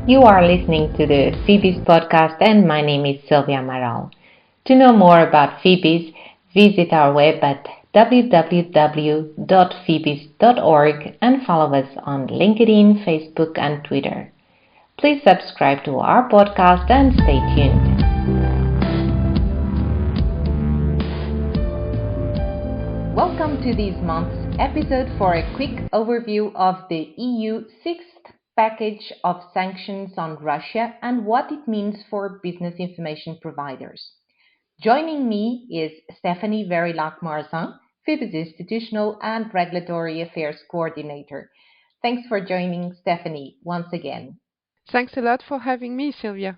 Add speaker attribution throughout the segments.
Speaker 1: You are listening to the FEBIS podcast, and my name is Sylvia Amaral. To know more about FEBIS, visit our web at www.febis.org and follow us on LinkedIn, Facebook, and Twitter. Please subscribe to our podcast and stay tuned. Welcome to this month's episode for a quick overview of the EU sixth package of sanctions on Russia and what it means for business information providers. Joining me is Stephanie Verilac-Marzin, FEBIS Institutional and Regulatory Affairs Coordinator. Thanks for joining, Stephanie, once again.
Speaker 2: Thanks a lot for having me, Sylvia.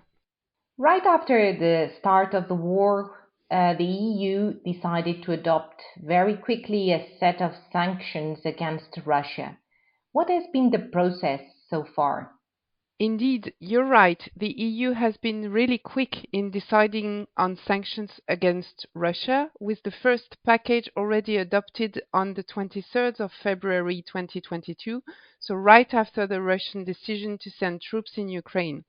Speaker 1: Right after the start of the war, the EU decided to adopt very quickly a set of sanctions against Russia. What has been the process so far?
Speaker 2: Indeed, you're right. The EU has been really quick in deciding on sanctions against Russia, with the first package already adopted on the 23rd of February 2022, so right after the Russian decision to send troops in Ukraine.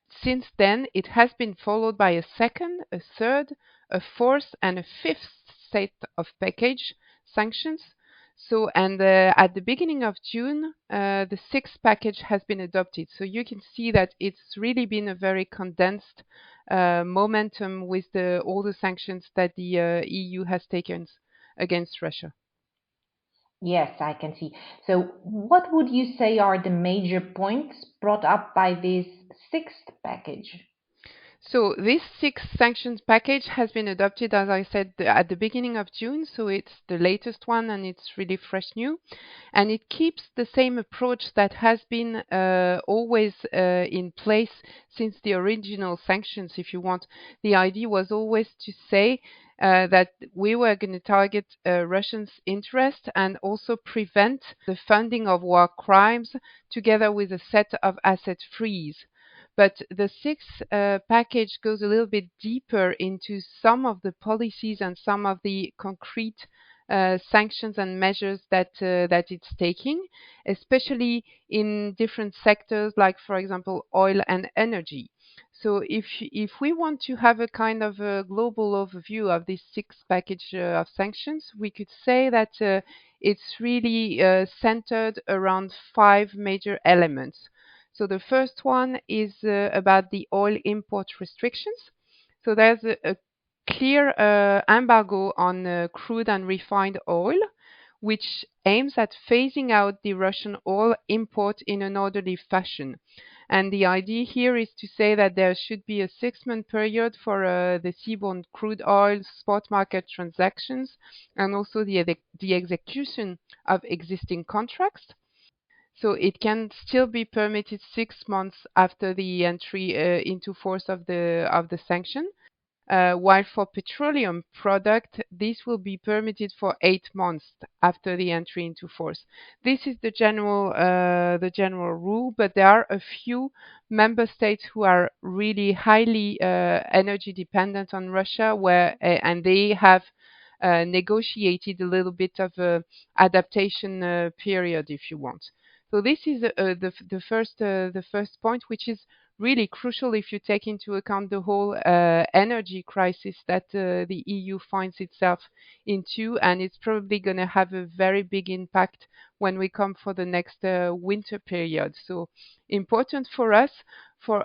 Speaker 2: Since then, it has been followed by a second, a third, a fourth, and a fifth set of package sanctions. At the beginning of June, the sixth package has been adopted. So you can see that it's really been a very condensed momentum with all the sanctions that the EU has taken against Russia.
Speaker 1: Yes, I can see. So, what would you say are the major points brought up by this sixth package?
Speaker 2: So this sixth sanctions package has been adopted, as I said, at the beginning of June. So it's the latest one and it's really fresh new. And it keeps the same approach that has been always in place since the original sanctions, if you want. The idea was always to say that we were going to target Russians' interest and also prevent the funding of war crimes together with a set of asset freeze. But the sixth package goes a little bit deeper into some of the policies and some of the concrete sanctions and measures that it's taking, especially in different sectors, like for example oil and energy. So if we want to have a kind of a global overview of this sixth package of sanctions, we could say that it's really centered around five major elements. So the first one is about the oil import restrictions. So there's a clear embargo on crude and refined oil, which aims at phasing out the Russian oil import in an orderly fashion. And the idea here is to say that there should be a 6-month period for the seaborne crude oil spot market transactions and also the execution of existing contracts. So it can still be permitted 6 months after the entry into force of the sanction. While for petroleum product, this will be permitted for 8 months after the entry into force. This is the general rule, but there are a few member states who are really highly energy dependent on Russia, and they have negotiated a little bit of a adaptation period, if you want. So this is the first point, which is really crucial if you take into account the whole energy crisis that the EU finds itself into, and it's probably going to have a very big impact when we come for the next winter period. So important for us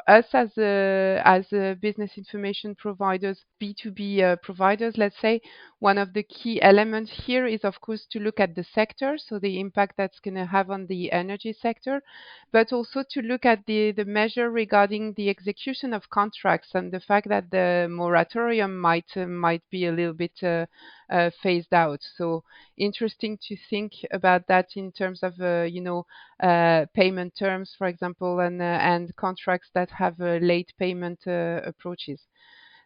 Speaker 2: as a business information providers, B2B providers, let's say, one of the key elements here is, of course, to look at the sector, so the impact that's going to have on the energy sector, but also to look at the measure regarding the execution of contracts and the fact that the moratorium might be a little bit phased out. So interesting to think about that in terms of payment terms, for example, and contracts that have late payment approaches.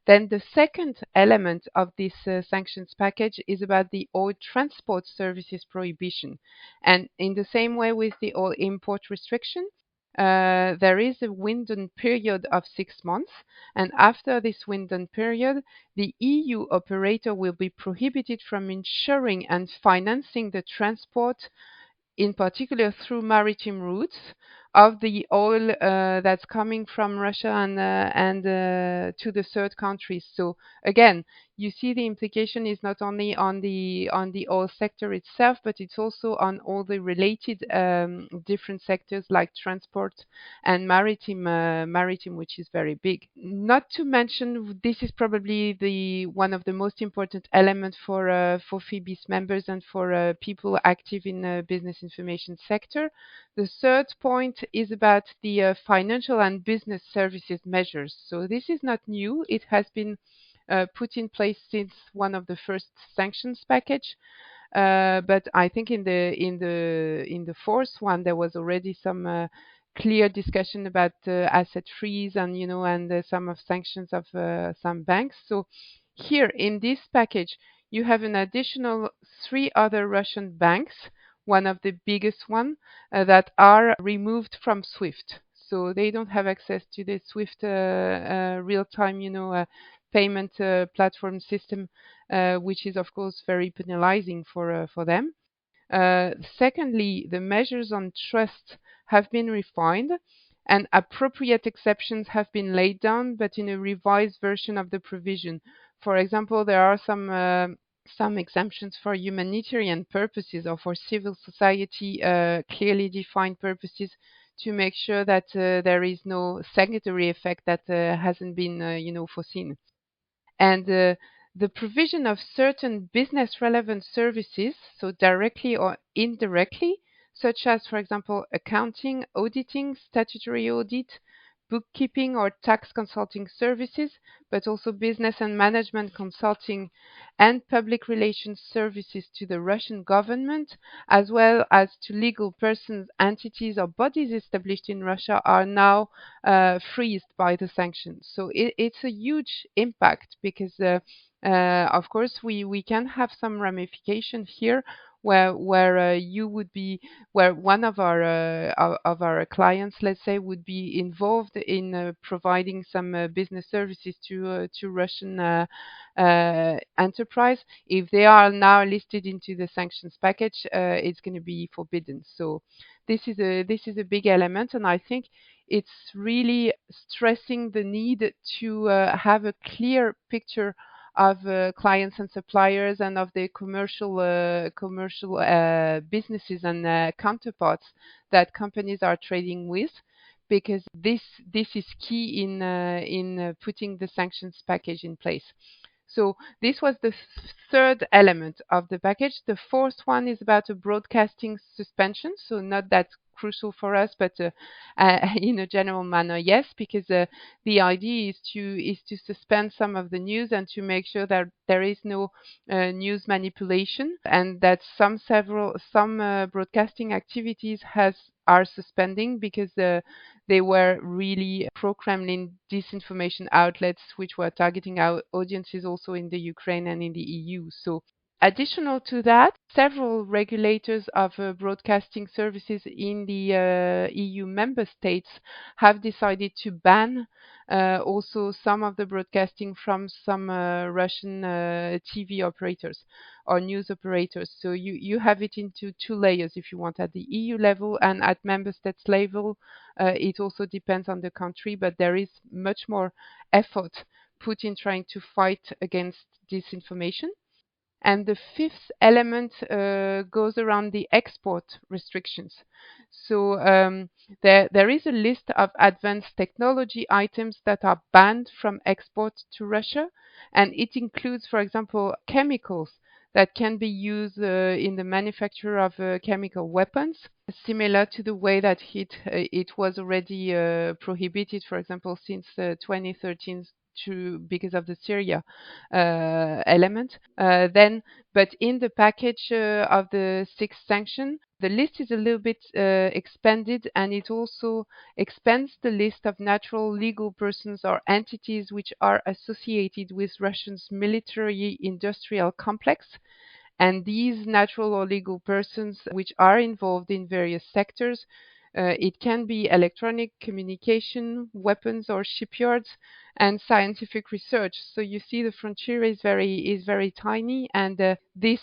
Speaker 2: Then the second element of this sanctions package is about the oil transport services prohibition. And in the same way with the oil import restriction, there is a window period of 6 months. And after this window period, the EU operator will be prohibited from ensuring and financing the transport, in particular through maritime routes, of the oil that's coming from Russia and to the third countries. So again, you see the implication is not only on the oil sector itself, but it's also on all the related different sectors like transport and maritime, which is very big. Not to mention, this is probably the one of the most important elements for FEBIS members and for people active in business information sector. The third point is about the financial and business services measures. So this is not new. It has been put in place since one of the first sanctions package. But I think in the fourth one there was already some clear discussion about asset freeze and some of sanctions of some banks. So here in this package you have an additional three other Russian banks, one of the biggest one that are removed from SWIFT. So they don't have access to the SWIFT real-time, payment platform system, which is of course very penalizing for them. Secondly, the measures on trust have been refined and appropriate exceptions have been laid down, but in a revised version of the provision. For example, there are some exemptions for humanitarian purposes or for civil society clearly defined purposes to make sure that there is no secondary effect that hasn't been foreseen. And the provision of certain business relevant services, so directly or indirectly, such as, for example, accounting, auditing, statutory audit, bookkeeping, or tax consulting services, but also business and management consulting and public relations services to the Russian government, as well as to legal persons, entities, or bodies established in Russia, are now freezed by the sanctions. So it's a huge impact because, of course, we can have some ramification here where you would be where one of our clients, let's say, would be involved in providing some business services to Russian enterprise. If they are now listed into the sanctions package, it's going to be forbidden. So this is a big element, and I think it's really stressing the need to have a clear picture of clients and suppliers and of the commercial businesses and counterparts that companies are trading with, because this is key in putting the sanctions package in place. So this was the third element of the package. The fourth one is about a broadcasting suspension. So not that crucial for us, but in a general manner, yes, because the idea is to suspend some of the news and to make sure that there is no news manipulation, and that some broadcasting activities are suspending because they were really pro-Kremlin disinformation outlets which were targeting our audiences also in the Ukraine and in the EU. So additional to that, several regulators of broadcasting services in the EU member states have decided to ban also some of the broadcasting from some Russian TV operators or news operators. So you have it into two layers if you want, at the EU level and at member states level. It also depends on the country, but there is much more effort put in trying to fight against disinformation. And the fifth element goes around the export restrictions. So there is a list of advanced technology items that are banned from export to Russia, and it includes, for example, chemicals that can be used in the manufacture of chemical weapons, similar to the way that it was already prohibited, for example, since 2013 because of the Syria element. But in the package of the sixth sanction, the list is a little bit expanded, and it also expands the list of natural legal persons or entities which are associated with Russia's military industrial complex. And these natural or legal persons which are involved in various sectors, it can be electronic communication, weapons or shipyards, and scientific research. So you see the frontier is very tiny, and this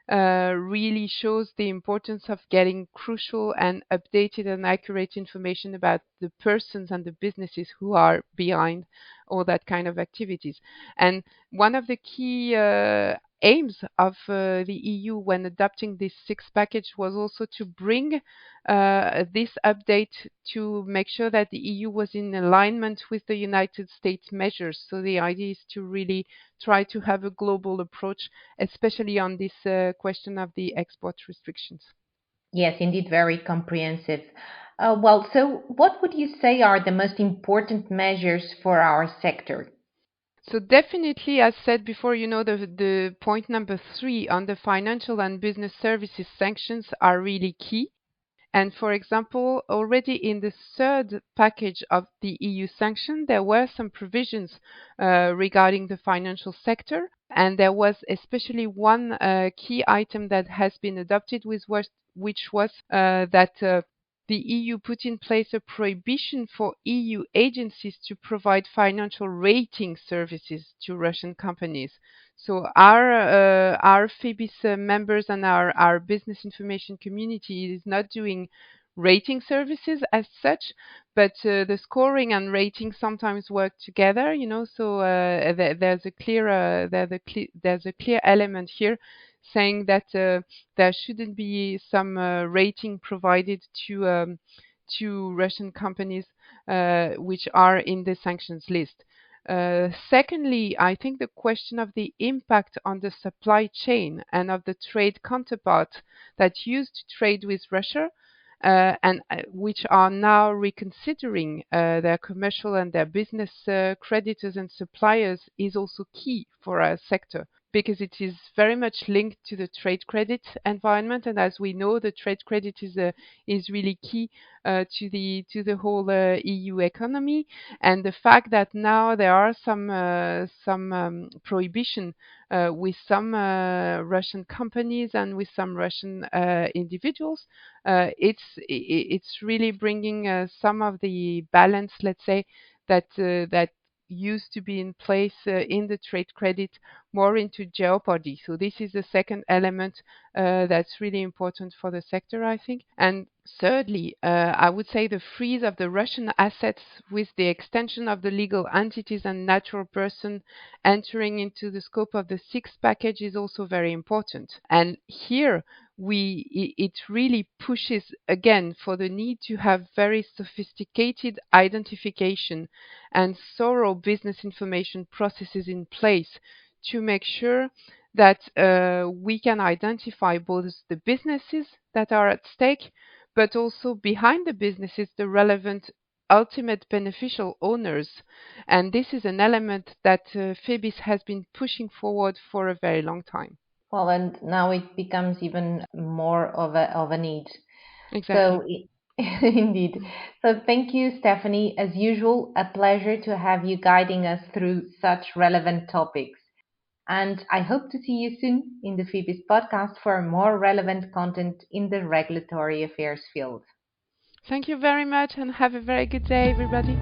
Speaker 2: really shows the importance of getting crucial and updated and accurate information about the persons and the businesses who are behind all that kind of activities. And one of the key aims of the EU when adopting this sixth package was also to bring this update to make sure that the EU was in alignment with the United States measures. So the idea is to really try to have a global approach, especially on this question of the export restrictions.
Speaker 1: Yes, indeed, very comprehensive. So what would you say are the most important measures for our sector?
Speaker 2: So definitely, as said before, the point number 3 on the financial and business services sanctions are really key. And for example, already in the third package of the EU sanction, there were some provisions regarding the financial sector. And there was especially one key item that has been adopted, which was that the EU put in place a prohibition for EU agencies to provide financial rating services to Russian companies. So our FEBIS members and our business information community is not doing rating services as such, but the scoring and rating sometimes work together. So there's a clear there's a clear element here saying that there shouldn't be some rating provided to Russian companies which are in the sanctions list. Secondly, I think the question of the impact on the supply chain and of the trade counterparts that used to trade with Russia and which are now reconsidering their commercial and their business creditors and suppliers is also key for our sector because it is very much linked to the trade credit environment, and as we know, the trade credit is really key to the whole EU economy. And the fact that now there are some prohibition with some Russian companies and with some Russian individuals, it's really bringing some of the balance, let's say, that used to be in place in the trade credit more into jeopardy. So this is the second element that's really important for the sector, I think. And thirdly, I would say the freeze of the Russian assets with the extension of the legal entities and natural person entering into the scope of the sixth package is also very important. And here it really pushes again for the need to have very sophisticated identification and thorough business information processes in place to make sure that we can identify both the businesses that are at stake, but also behind the businesses, the relevant ultimate beneficial owners. And this is an element that FEBIS has been pushing forward for a very long time.
Speaker 1: Well, and now it becomes even more of a need.
Speaker 2: Exactly.
Speaker 1: So, indeed. So, thank you, Stephanie. As usual, a pleasure to have you guiding us through such relevant topics. And I hope to see you soon in the FEBIS podcast for more relevant content in the regulatory affairs field.
Speaker 2: Thank you very much and have a very good day, everybody.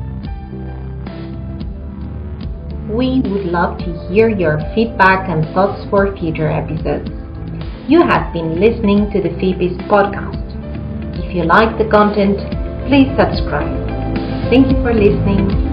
Speaker 1: We would love to hear your feedback and thoughts for future episodes. You have been listening to the FEBIS podcast. If you like the content, please subscribe. Thank you for listening.